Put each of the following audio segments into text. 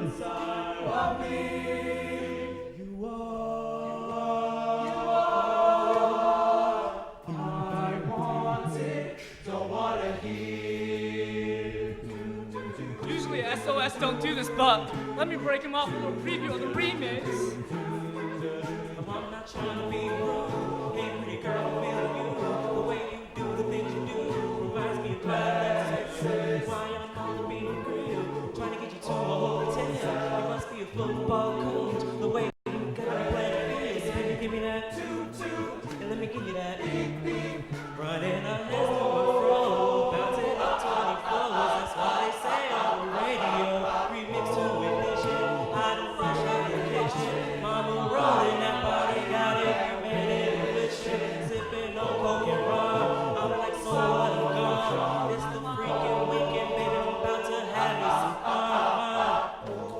inside of me. You are. I want it, don't wanna hear. Usually SOS don't do this, but let me break him off with a preview of the remix. I'm not trying to be rude. Hey, pretty girl, I feel you. The way you do the things you do reminds me of Texas. Why I'm on the beat grill, trying to get you to a hotel. You must be a football coach. The way you got me playing this, baby, give me that toot, and let me give you that beep beep. Running a hands through my fro, bouncing up 20 flows. That's why they say on the radio. Remix to ignition, hot and fresh out the kitchen. Mama rolling that body, got every man in the wishing. Sipping on coke and rum, I'm like so what I'm gone. It's the freaking weekend, baby, I'm about to have me some fun.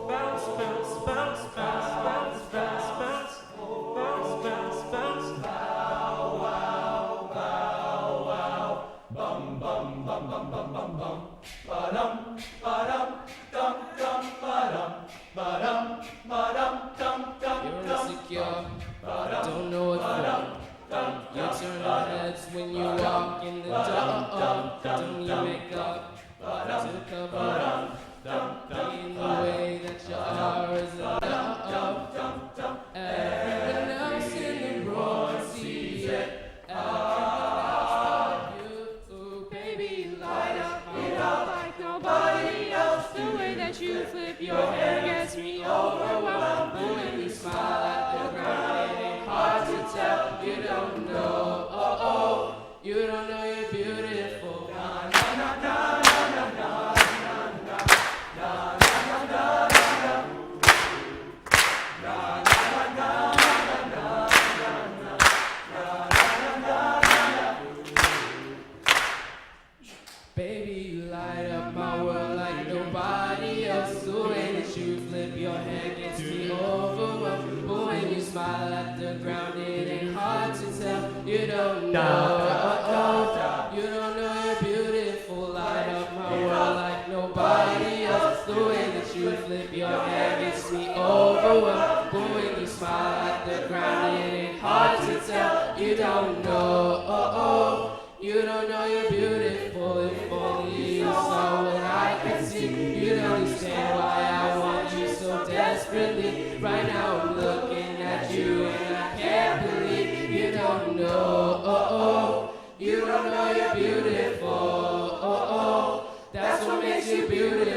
Bounce, bounce, bounce, bounce, bounce, bounce, bounce, bounce, bounce, bounce. Bow, wow, bow, wow. Bum, bum, bum, bum, bum, bum, bum. Ba-dum, ba-dum, dum, dum, ba-dum, ba-dum, ba-dum, dum, dum, You're dum. insecure, don't know what for. You turn your heads when you walk in the door. Don't need makeup to cover up. In the way that you are is enough. Everyone else in the room sees it. Everyone else but you, baby, light up. You don't like nobody else. The way that you flip your hair gets me overwhelmed. But when you smile at the ground, it ain't hard to tell. You don't know, you don't know you're beautiful. Na na na na na na na na na na na Baby, you light up my world like nobody else. The way that you flip your hair gets me overwhelmed. But when you smile at the ground, it ain't hard to tell. You don't know, you don't know you're beautiful. Light up my world like nobody else. The way that you flip your hair gets me overwhelmed. But when you smile at the ground, it ain't hard to tell. You don't know, you don't know you're beautiful. If only you saw what I can see, you'd understand why I want you so desperately. Right now I'm looking at you and I can't believe you don't know, you don't know you're beautiful. That's what makes you beautiful.